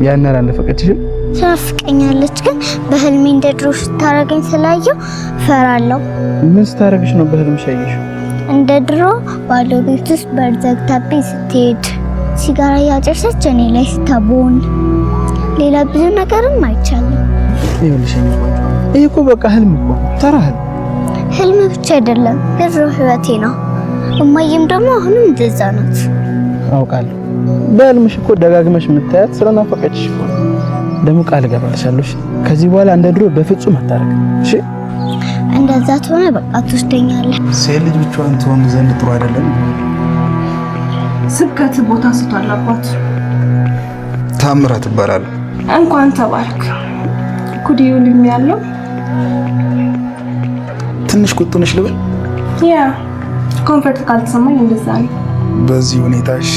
ያን አላፈቀችሽም? ትናፍቀኛለች ግን በህልሜ እንደድሮ ስታረገኝ ስላየው ፈራለሁ። ምን ስታረግሽ ነው በህልምሽ ያየሽው? እንደ ድሮ ባዶ ቤት ውስጥ በር ዘግታብኝ ስትሄድ፣ ሲጋራ ያጨሰች እኔ ላይ ስታቦን፣ ሌላ ብዙ ነገርም አይቻለሁ። ይኸውልሽ ይሄ እኮ በቃ ህልም እኮ ተራ ህልም ብቻ አይደለም የድሮ ህይወቴ ነው። እማዬም ደግሞ አሁንም እንደዛ ናት። አውቃለሁ። በህልምሽ እኮ ደጋግመሽ የምታያት ስለናፈቀችሽ እኮ። ደግሞ ቃል እገባልሻለሁ ከዚህ በኋላ እንደ ድሮ በፍጹም አታረግ። እሺ? እንደዛ ተሆነ በቃ ትወስደኛለህ። ሴት ልጅ ብቻዋን ትሆን ዘንድ ጥሩ አይደለም። ስብከት ቦታ ስቷላባት ታምራት ይባላል። እንኳን ተባረክ። ኩዲውልኝ ያለው ትንሽ ቁጡ ነሽ ልበል? ያ ኮንፈርት ካልተሰማኝ እንደዛ ነው። በዚህ ሁኔታሽ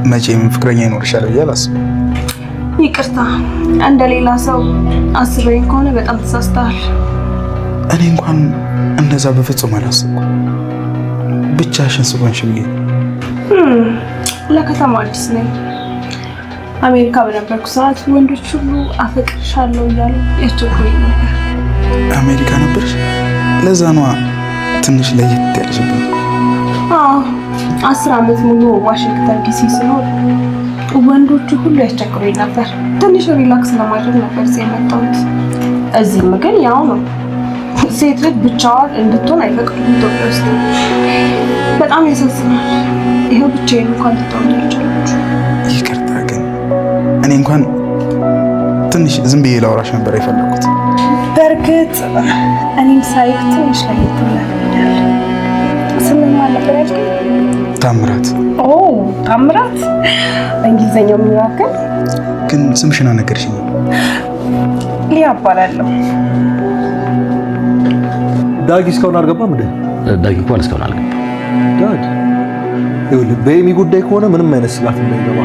መቼም ፍቅረኛ ይኖርሻል ብዬ አላስብም። ይቅርታ፣ እንደሌላ ሰው አስበኝ ከሆነ በጣም ተሳስተሃል። እኔ እንኳን እንደዛ በፍጹም አላስብኩም። ብቻሽን ስለሆንሽ ብዬ ለከተማ አዲስ ነኝ። አሜሪካ በነበርኩ ሰዓት ወንዶች ሁሉ አፈቅርሻለሁ እያሉ ያስቸግሩኝ ነበር። አሜሪካ ነበርሽ? ለዛ ነዋ ትንሽ ለየት ያለሽብኝ። 10 ዓመት ሙሉ ዋሽንግተን ዲሲ ስኖር ወንዶቹ ሁሉ ያስቸግሩኝ ነበር። ትንሽ ሪላክስ ለማድረግ ነበር እዚህ የመጣሁት። እዚህም ግን ያው ነው። ሴት ልጅ ብቻዋን እንድትሆን አይፈቅዱም ኢትዮጵያ ውስጥ። በጣም ያሳዝናል። ይሄው ብቻዬን እንኳን ልትሆን ያልቻለች። ይቅርታ ግን እኔ እንኳን ትንሽ ዝም ብዬ ላውራሽ ነበር የፈለኩት። በእርግጥ እኔም ሳይክ ትንሽ ለየት ብለህ ስምን ማን ነበር ያልከኝ? ታምራት። ታምራት በእንግሊዝኛው ሚራክል። ግን ስምሽን አልነገርሽኝ። ሊያ እባላለሁ። ዳጊ እስካሁን አልገባም እንዴ? ዳጊ እንኳን እስካሁን አልገባም። ዳጊ ይኸውልህ፣ በኤሚ ጉዳይ ከሆነ ምንም አይነት ስጋት እንዳይገባ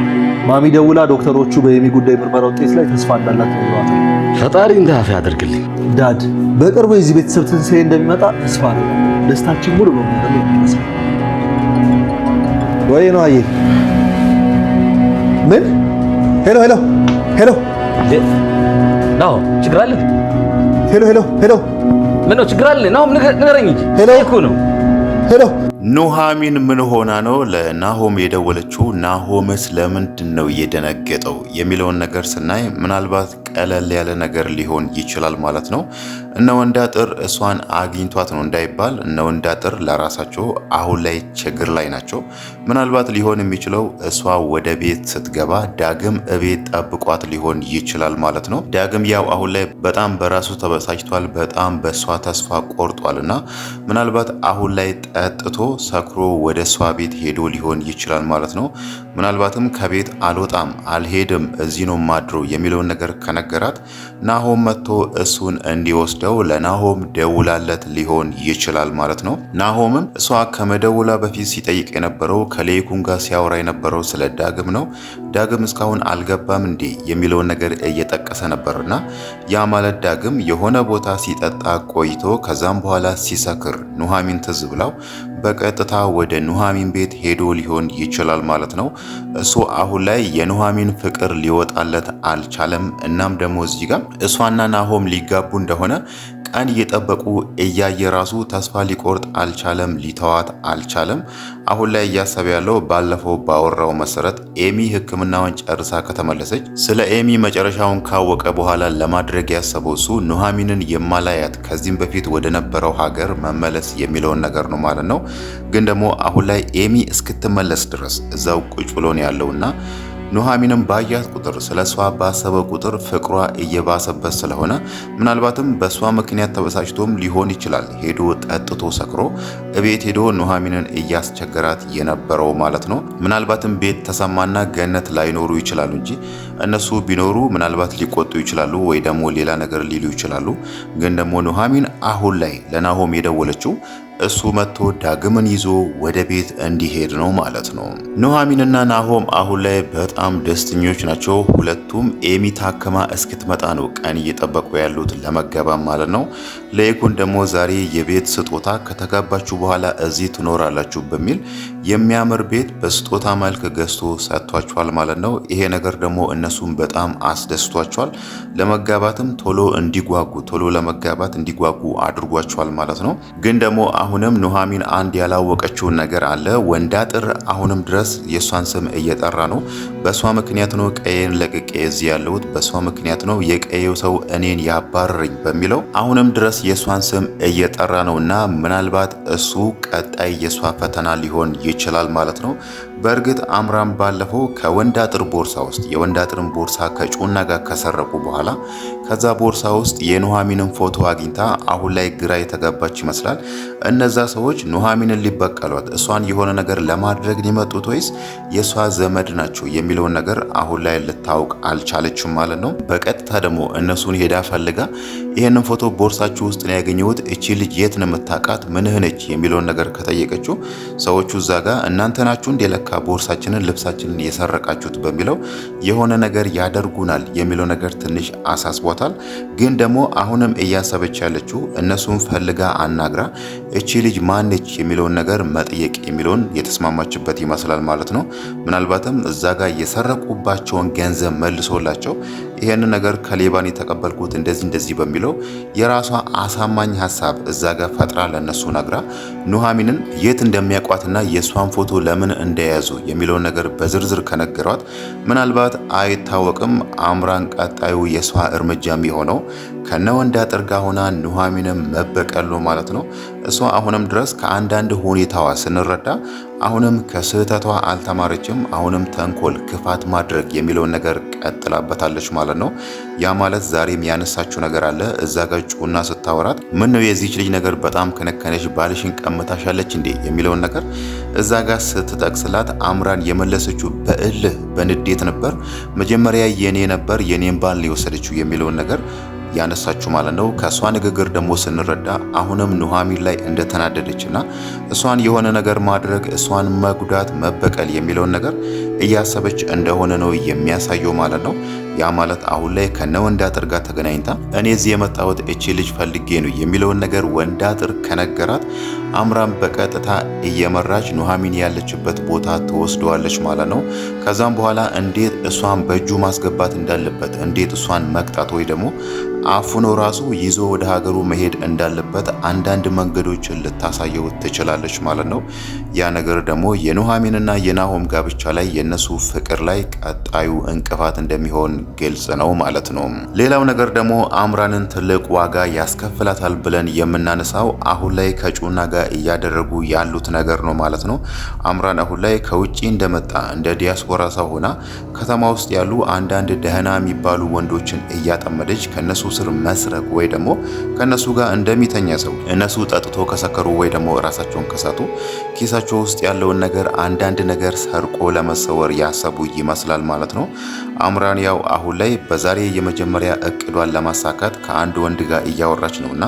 ማሚ ደውላ ዶክተሮቹ በኤሚ ጉዳይ ምርመራ ውጤት ላይ ተስፋ እንዳላት ነግሯታል። ፈጣሪ እንዳፍ ያደርግልኝ። ዳድ በቅርቡ የዚህ ቤተሰብ ትንሣኤ እንደሚመጣ ተስፋ ነው። ደስታችን ሙሉ ነው እንደሚመስል ወይ ነው? አየ ምን? ሄሎ ሄሎ ሄሎ ነው ችግር አለ? ሄሎ ሄሎ ሄሎ ምን ነው ችግር አለ? ነው ንገረኝ እንጂ ሄሎ እኮ ነው። ሄሎ ኑሃሚን ምን ሆና ነው ለናሆም የደወለችው? ናሆምስ ለምንድን ነው የደነገጠው የሚለውን ነገር ስናይ ምናልባት ቀለል ያለ ነገር ሊሆን ይችላል ማለት ነው። እነ ወንዳጥር እሷን አግኝቷት ነው እንዳይባል፣ እነ ወንዳጥር ለራሳቸው አሁን ላይ ችግር ላይ ናቸው። ምናልባት ሊሆን የሚችለው እሷ ወደ ቤት ስትገባ ዳግም እቤት ጠብቋት ሊሆን ይችላል ማለት ነው። ዳግም ያው አሁን ላይ በጣም በራሱ ተበሳጭቷል፣ በጣም በእሷ ተስፋ ቆርጧልና ምናልባት አሁን ላይ ጠጥቶ ሰክሮ ወደ እሷ ቤት ሄዶ ሊሆን ይችላል ማለት ነው። ምናልባትም ከቤት አልወጣም አልሄድም እዚህ ነው ማድሮ የሚለውን ነገር ከነገራት ናሆም መጥቶ እሱን እንዲወስደው ለናሆም ደውላለት ሊሆን ይችላል ማለት ነው። ናሆምም እሷ ከመደውላ በፊት ሲጠይቅ የነበረው ከሌይኩን ጋር ሲያወራ የነበረው ስለ ዳግም ነው። ዳግም እስካሁን አልገባም እንዴ የሚለውን ነገር እየጠቀሰ ነበርና ያ ማለት ዳግም የሆነ ቦታ ሲጠጣ ቆይቶ ከዛም በኋላ ሲሰክር ኑሃሚን ትዝ ብላው በቀጥታ ወደ ኑሃሚን ቤት ሄዶ ሊሆን ይችላል ማለት ነው። እሱ አሁን ላይ የኑሃሚን ፍቅር ሊወጣለት አልቻለም። እናም ደግሞ እዚህ ጋር እሷና ናሆም ሊጋቡ እንደሆነ ቀን እየጠበቁ እያየ ራሱ ተስፋ ሊቆርጥ አልቻለም፣ ሊተዋት አልቻለም። አሁን ላይ እያሰበ ያለው ባለፈው ባወራው መሰረት ኤሚ ሕክምናዋን ጨርሳ ከተመለሰች ስለ ኤሚ መጨረሻውን ካወቀ በኋላ ለማድረግ ያሰበው እሱ ኑሃሚንን የማላያት ከዚህም በፊት ወደ ነበረው ሀገር መመለስ የሚለውን ነገር ነው ማለት ነው። ግን ደግሞ አሁን ላይ ኤሚ እስክትመለስ ድረስ እዛው ቁጭ ብሎ ነው ያለውና ኑሃሚንም ባያት ቁጥር ስለሷ ባሰበ ቁጥር ፍቅሯ እየባሰበት ስለሆነ ምናልባትም በሷ ምክንያት ተበሳጭቶም ሊሆን ይችላል ሄዶ ጠጥቶ ሰክሮ እቤት ሄዶ ኑሃሚንን እያስቸገራት የነበረው ማለት ነው። ምናልባትም ቤት ተሰማና ገነት ላይኖሩ ይችላሉ እንጂ እነሱ ቢኖሩ ምናልባት ሊቆጡ ይችላሉ ወይ ደግሞ ሌላ ነገር ሊሉ ይችላሉ። ግን ደግሞ ኑሃሚን አሁን ላይ ለናሆም የደወለችው እሱ መጥቶ ዳግምን ይዞ ወደ ቤት እንዲሄድ ነው ማለት ነው። ኑሐሚንና ናሆም አሁን ላይ በጣም ደስተኞች ናቸው። ሁለቱም ኤሚ ታክማ እስክትመጣ ነው ቀን እየጠበቁ ያሉት ለመጋባት ማለት ነው። ለይኩን ደግሞ ዛሬ የቤት ስጦታ ከተጋባችሁ በኋላ እዚህ ትኖራላችሁ በሚል የሚያምር ቤት በስጦታ መልክ ገዝቶ ሰጥቷቸዋል ማለት ነው። ይሄ ነገር ደግሞ እነሱም በጣም አስደስቷቸዋል። ለመጋባትም ቶሎ ለመጋባት እንዲጓጉ አድርጓቸዋል ማለት ነው። ግን ደግሞ አሁንም ኑሐሚን አንድ ያላወቀችውን ነገር አለ። ወንዳጥር አሁንም ድረስ የሷን ስም እየጠራ ነው። በሷ ምክንያት ነው ቀዬን ለቅቄ እዚህ ያለሁት፣ በሷ ምክንያት ነው የቀዬው ሰው እኔን ያባረረኝ በሚለው አሁንም ድረስ የሷን ስም እየጠራ ነውና ምናልባት እሱ ቀጣይ የሷ ፈተና ሊሆን ይችላል ማለት ነው። በእርግጥ አምራን ባለፈው ከወንዳጥር ቦርሳ ውስጥ የወንዳጥርን ቦርሳ ከጩና ጋር ከሰረቁ በኋላ ከዛ ቦርሳ ውስጥ የኑሐሚንን ፎቶ አግኝታ አሁን ላይ ግራ የተጋባች ይመስላል። እነዛ ሰዎች ኑሐሚንን ሊበቀሏት እሷን የሆነ ነገር ለማድረግ ሊመጡት ወይስ የሷ ዘመድ ናቸው የሚለውን ነገር አሁን ላይ ልታውቅ አልቻለችም ማለት ነው። በቀጥታ ደግሞ እነሱን ሄዳ ፈልጋ ይሄንን ፎቶ ቦርሳችሁ ውስጥ ነው ያገኘሁት፣ እቺ ልጅ የት ነው የምታውቃት፣ ምንህ ነች የሚለውን ነገር ከጠየቀችው ሰዎቹ እዛ ጋር እናንተ ናችሁ እንደለካ ቦርሳችንን ልብሳችንን የሰረቃችሁት በሚለው የሆነ ነገር ያደርጉናል የሚለው ነገር ትንሽ አሳስቧታል። ግን ደግሞ አሁንም እያሰበች ያለችው እነሱን ፈልጋ አናግራ እቺ ልጅ ማነች የሚለውን ነገር መጠየቅ የሚለውን የተስማማችበት ይመስላል ማለት ነው። ምናልባትም እዛ ጋር የሰረቁባቸውን ገንዘብ መልሶላቸው ይሄንን ነገር ከሌባን የተቀበልኩት እንደዚህ በሚለው የራሷ አሳማኝ ሀሳብ እዛ ጋር ፈጥራ ለነሱ ነግራ ኑሐሚንን የት እንደሚያቋትና የሷን ፎቶ ለምን እንደያዙ የሚለውን ነገር በዝርዝር ከነገሯት ምናልባት አይታወቅም አምራን ቀጣዩ የሷ እርምጃ የሚሆነው ከነወንዳጥር ጋር ሆና ኑሐሚንን መበቀል ነው ማለት ነው። እሷ አሁንም ድረስ ከአንዳንድ ሁኔታዋ ስንረዳ አሁንም ከስህተቷ አልተማረችም። አሁንም ተንኮል፣ ክፋት ማድረግ የሚለውን ነገር ቀጥላበታለች ማለት ነው። ያ ማለት ዛሬም ያነሳችው ነገር አለ። እዛ ጋር ጩና ስታወራት ምን ነው የዚች ልጅ ነገር በጣም ከነከነሽ፣ ባልሽን ቀምታሻለች እንዴ የሚለውን ነገር እዛ ጋር ስትጠቅስላት አምራን የመለሰችው በእልህ በንዴት ነበር። መጀመሪያ የኔ ነበር የኔን ባል የወሰደችው የሚለውን ነገር ያነሳችሁ ማለት ነው። ከሷ ንግግር ደግሞ ስንረዳ አሁንም ኑሐሚን ላይ እንደተናደደችና እሷን የሆነ ነገር ማድረግ፣ እሷን መጉዳት፣ መበቀል የሚለውን ነገር እያሰበች እንደሆነ ነው የሚያሳየው ማለት ነው። ያ ማለት አሁን ላይ ከነወንዳጥር ጋር ተገናኝታ እኔ እዚህ የመጣሁት እቺ ልጅ ፈልጌ ነው የሚለውን ነገር ወንዳጥር ከነገራት አምራን በቀጥታ እየመራች ኑሐሚን ያለችበት ቦታ ትወስደዋለች ማለት ነው። ከዛም በኋላ እንዴት እሷን በእጁ ማስገባት እንዳለበት፣ እንዴት እሷን መቅጣት ወይ ደግሞ አፉኖ ራሱ ይዞ ወደ ሀገሩ መሄድ እንዳለበት አንዳንድ መንገዶችን ልታሳየው ትችላለች ማለት ነው። ያ ነገር ደግሞ የኑሐሚንና የናሆም ጋብቻ ላይ የነሱ ፍቅር ላይ ቀጣዩ እንቅፋት እንደሚሆን ግልጽ ነው ማለት ነው። ሌላው ነገር ደግሞ አምራንን ትልቅ ዋጋ ያስከፍላታል ብለን የምናነሳው አሁን ላይ ከጩና ጋር እያደረጉ ያሉት ነገር ነው ማለት ነው። አምራን አሁን ላይ ከውጪ እንደመጣ እንደ ዲያስፖራ ሰው ሆና ከተማ ውስጥ ያሉ አንዳንድ ደህና የሚባሉ ወንዶችን እያጠመደች ከነሱ ስር መስረቅ ወይ ደግሞ ከነሱ ጋር እንደሚተኛ ሰው እነሱ ጠጥቶ ከሰከሩ ወይ ደግሞ ራሳቸውን ከሳቱ ኪሳቸው ውስጥ ያለውን ነገር አንዳንድ ነገር ሰርቆ ለመሰወር ያሰቡ ይመስላል ማለት ነው። አምራን ያው አሁን ላይ በዛሬ የመጀመሪያ እቅዷን ለማሳካት ከአንድ ወንድ ጋር እያወራች ነውና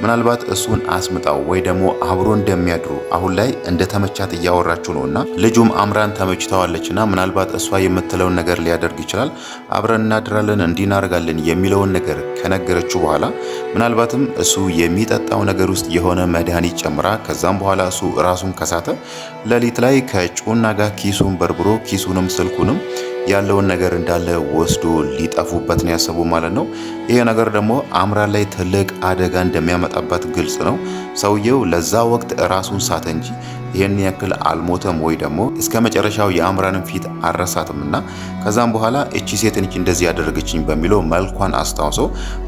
ምናልባት እሱን አስምጣው ወይ ደግሞ አብሮ እንደሚያድሩ አሁን ላይ እንደተመቻት እያወራችሁ ነውና ልጁም አምራን ተመችታዋለችና ምናልባት እሷ የምትለውን ነገር ሊያደርግ ይችላል። አብረን እናድራለን እንዲናርጋለን የሚለውን ነገር ከነገረችው በኋላ ምናልባትም እሱ የሚጠጣው ነገር ውስጥ የሆነ መድኃኒት ጨምራ ከዛም በኋላ እሱ ራሱን ከሳተ ሌሊት ላይ ከጩና ጋር ኪሱን በርብሮ ኪሱንም ስልኩንም ያለውን ነገር እንዳለ ወስዶ ሊጠፉበት ነው ያሰቡ ማለት ነው። ይሄ ነገር ደግሞ አምራን ላይ ትልቅ አደጋ እንደሚያመጣበት ግልጽ ነው። ሰውየው ለዛ ወቅት ራሱን ሳተ እንጂ ይሄን ያክል አልሞተም ወይ ደግሞ እስከ መጨረሻው የአምራንን ፊት አረሳትምና ከዛም በኋላ እቺ ሴት ነች እንደዚህ ያደረገችኝ በሚለው መልኳን አስታውሶ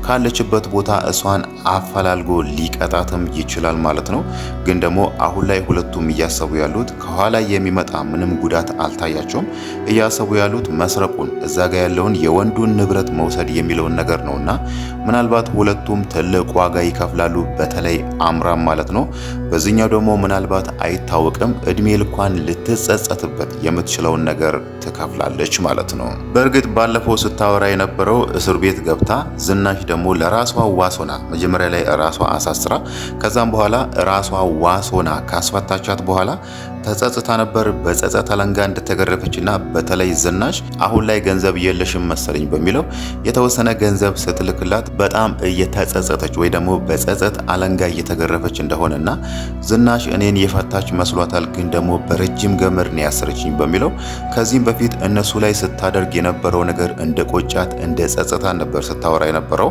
ካለችበት ቦታ እሷን አፈላልጎ ሊቀጣትም ይችላል ማለት ነው። ግን ደግሞ አሁን ላይ ሁለቱም እያሰቡ ያሉት ከኋላ የሚመጣ ምንም ጉዳት አልታያቸውም። እያሰቡ ያሉት መስረቁን እዛ ጋር ያለውን የወንዱን ንብረት መውሰድ የሚለውን ነገር ነውና ምናልባት ሁለቱም ትልቅ ዋጋ ይከፍላሉ። በተለይ አምራን ማለት ነው። በዚህኛው ደግሞ ምናልባት አይታወቅም እድሜ ልኳን ልትጸጸትበት የምትችለውን ነገር ትከፍላለች ማለት ነው። በእርግጥ ባለፈው ስታወራ የነበረው እስር ቤት ገብታ ዝናሽ ደግሞ ለራሷ ዋሶና መጀመሪያ ላይ ራሷ አሳስራ ከዛም በኋላ ራሷ ዋሶና ካስፈታቻት በኋላ ተጸጽታ ነበር። በጸጸት አለንጋ እንደተገረፈችና በተለይ ዝናሽ አሁን ላይ ገንዘብ የለሽም መሰለኝ በሚለው የተወሰነ ገንዘብ ስትልክላት በጣም እየተጸጸተች ወይ ደግሞ በጸጸት አለንጋ እየተገረፈች እንደሆነና ዝናሽ እኔን የፈታች መስሏታል፣ ግን ደግሞ በረጅም ገመድ ነው ያሰረችኝ በሚለው ከዚህም በፊት እነሱ ላይ ስታደርግ የነበረው ነገር እንደ ቆጫት እንደ ጸጸታ ነበር ስታወራ የነበረው።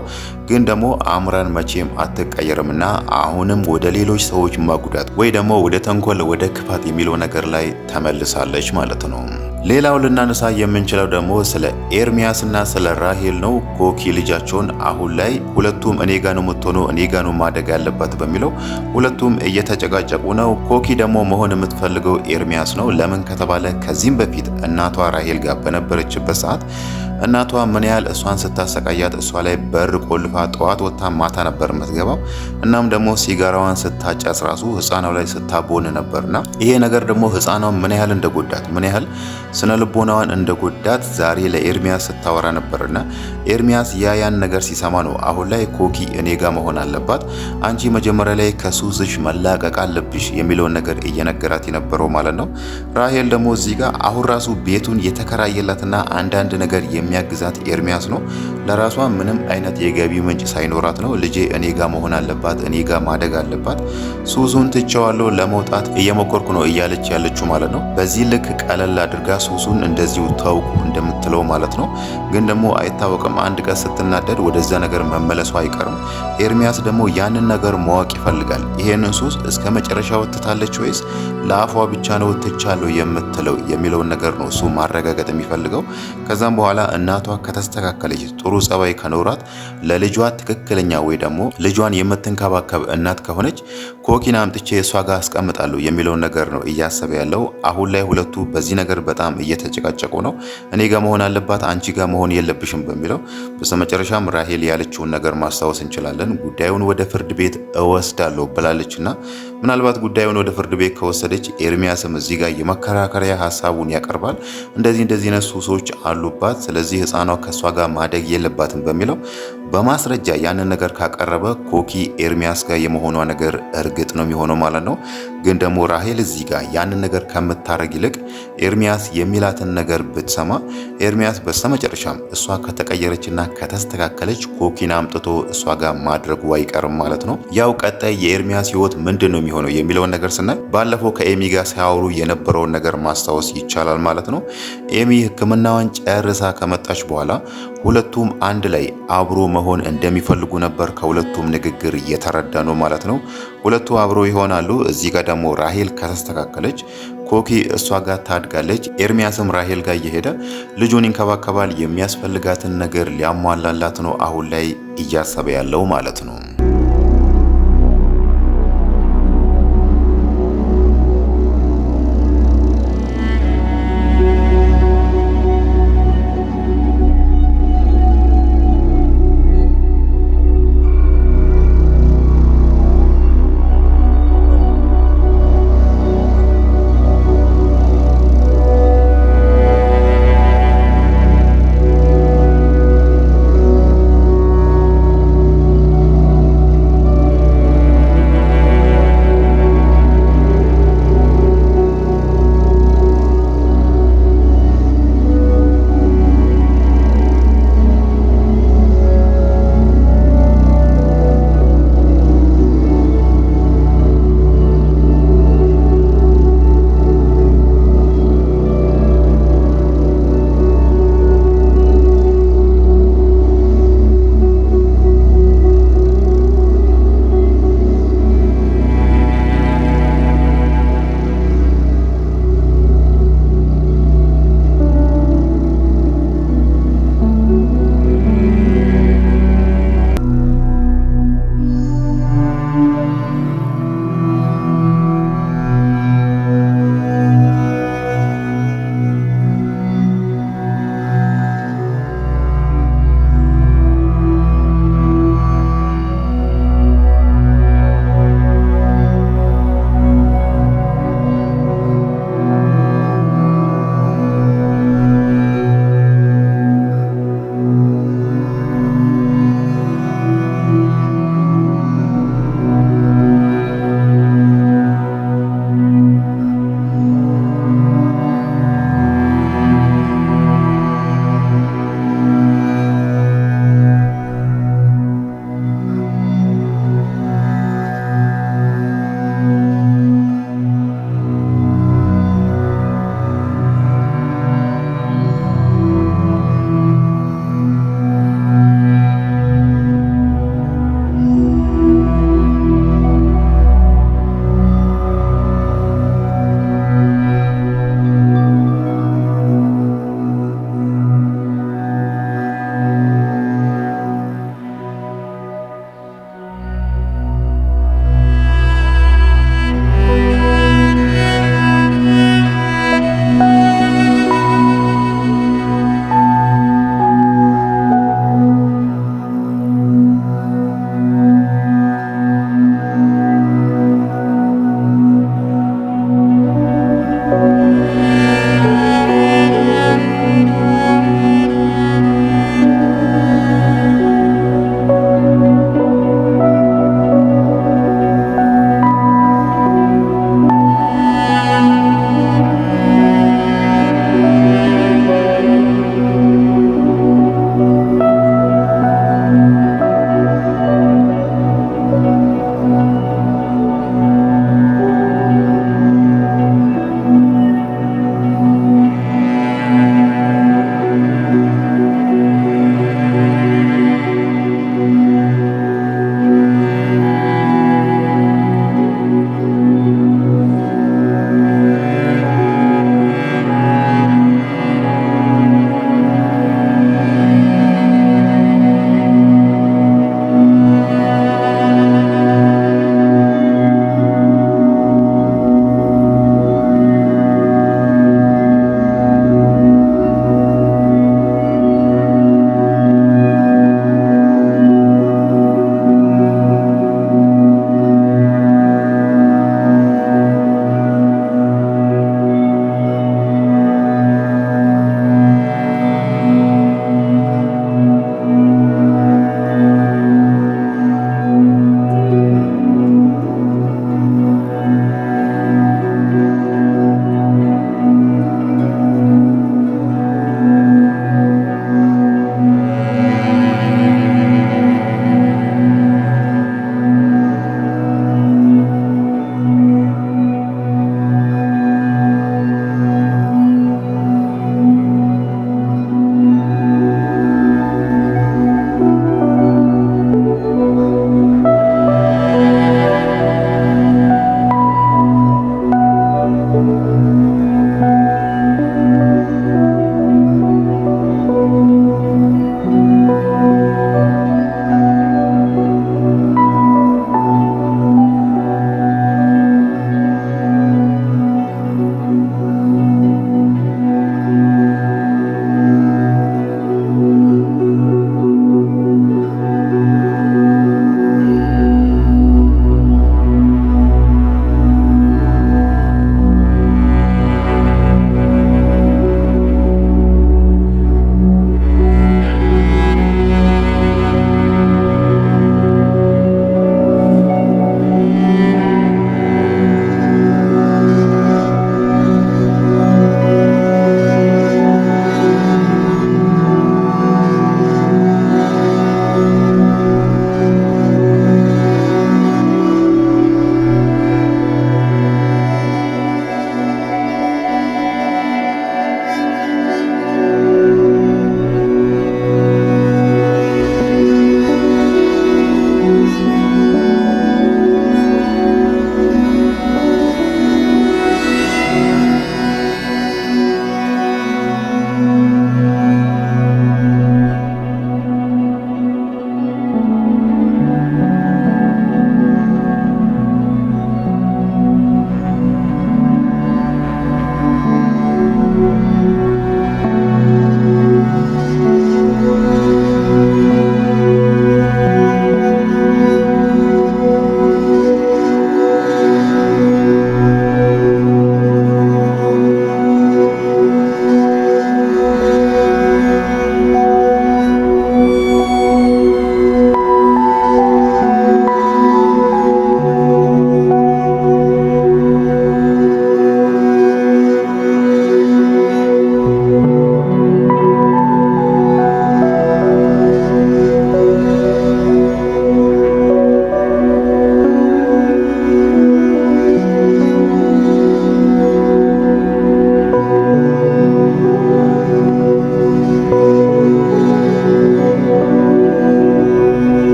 ግን ደግሞ አምራን መቼም አትቀየርምና አሁንም ወደ ሌሎች ሰዎች ማጉዳት ወይ ደግሞ ወደ ተንኮል ወደ ክፋት የሚለው ነገር ላይ ተመልሳለች ማለት ነው። ሌላው ልናነሳ የምንችለው ደግሞ ስለ ኤርሚያስና ስለ ራሄል ነው። ኮኪ ልጃቸውን አሁን ላይ ሁለቱም እኔ ጋር ነው የምትሆነው እኔ ጋር ነው ማደግ ያለባት በሚለው ሁለቱም እየተጨቃጨቁ ነው። ኮኪ ደግሞ መሆን የምትፈልገው ኤርሚያስ ነው። ለምን ከተባለ ከዚህም በፊት እናቷ ራሄል ጋር በነበረችበት ሰዓት እናቷ ምን ያህል እሷን ስታሰቃያት እሷ ላይ በር ቆልፋ ጠዋት ወጥታ ማታ ነበር የምትገባው። እናም ደግሞ ሲጋራዋን ስታጫስ ራሱ ህፃናው ላይ ስታቦን ነበርና ይሄ ነገር ደግሞ ህፃናው ምን ያህል እንደጎዳት ምን ያህል ስነ ልቦናዋን እንደጎዳት ዛሬ ለኤርሚያስ ስታወራ ነበርና ኤርሚያስ ያን ነገር ሲሰማ ነው አሁን ላይ ኮኪ እኔ ጋር መሆን አለባት፣ አንቺ መጀመሪያ ላይ ከሱስሽ መላቀቅ አለብሽ የሚለውን ነገር እየነገራት የነበረው ማለት ነው። ራሄል ደግሞ እዚህ ጋር አሁን ራሱ ቤቱን የተከራየላትና አንዳንድ ነገር የሚያግዛት ኤርሚያስ ነው። ለራሷ ምንም አይነት የገቢ ምንጭ ሳይኖራት ነው ልጄ እኔ ጋር መሆን አለባት እኔ ጋር ማደግ አለባት፣ ሱሱን ትቼዋለሁ ለመውጣት እየሞከርኩ ነው እያለች ያለችው ማለት ነው። በዚህ ልክ ቀለል አድርጋ ሱሱን እንደዚሁ ተውኩ እንደምትለው ማለት ነው። ግን ደግሞ አይታወቅም አንድ ቀን ስትናደድ ወደዛ ነገር መመለሱ አይቀርም። ኤርሚያስ ደግሞ ያንን ነገር ማወቅ ይፈልጋል። ይሄንን ሱስ እስከ መጨረሻው ትታለች ወይስ ለአፏ ብቻ ነው ትቻለሁ የምትለው የሚለውን ነገር ነው እሱ ማረጋገጥ የሚፈልገው። ከዛም በኋላ እናቷ ከተስተካከለች ጥሩ ጸባይ ከኖራት ለልጇ ትክክለኛ ወይ ደግሞ ልጇን የምትንከባከብ እናት ከሆነች ኮኪን አምጥቼ እሷ ጋር አስቀምጣለሁ የሚለውን ነገር ነው እያሰበ ያለው። አሁን ላይ ሁለቱ በዚህ ነገር በጣም እየተጨቃጨቁ ነው። እኔ ጋር መሆን አለባት አንቺ ጋር መሆን የለብሽም በሚለው በስተመጨረሻም ራሄል ያለችውን ነገር ማስታወስ እንችላለን። ጉዳዩን ወደ ፍርድ ቤት እወስዳለሁ ብላለችና ምናልባት ጉዳዩን ወደ ፍርድ ቤት ከወሰደች ኤርሚያስም እዚህ ጋር የመከራከሪያ ሀሳቡን ያቀርባል። እንደዚህ ሱሶች አሉባት፣ ስለዚህ ህፃኗ ከሷ ጋር ማደግ የለባትም በሚለው በማስረጃ ያንን ነገር ካቀረበ ኮኪ ኤርሚያስ ጋር የመሆኗ ነገር እርግጥ ነው የሚሆነው ማለት ነው። ግን ደግሞ ራሄል እዚህ ጋር ያንን ነገር ከምታረግ ይልቅ ኤርሚያስ የሚላትን ነገር ብትሰማ ኤርሚያስ በስተመጨረሻም እሷ ከተቀየረችና ከተስተካከለች ኮኪን አምጥቶ እሷ ጋር ማድረጉ አይቀርም ማለት ነው። ያው ቀጣይ የኤርሚያስ ህይወት ምንድን ነው የሚሆነው የሚለውን ነገር ስናይ ባለፈው ከኤሚ ጋር ሲያወሩ የነበረውን ነገር ማስታወስ ይቻላል ማለት ነው። ኤሚ ሕክምናዋን ጨርሳ ከመጣች በኋላ ሁለቱም አንድ ላይ አብሮ መሆን እንደሚፈልጉ ነበር ከሁለቱም ንግግር እየተረዳ ነው ማለት ነው። ሁለቱ አብሮ ይሆናሉ። እዚህ ጋር ደግሞ ራሄል ከተስተካከለች ኮኪ እሷ ጋር ታድጋለች። ኤርሚያስም ራሄል ጋር እየሄደ ልጁን ይንከባከባል። የሚያስፈልጋትን ነገር ሊያሟላላት ነው አሁን ላይ እያሰበ ያለው ማለት ነው።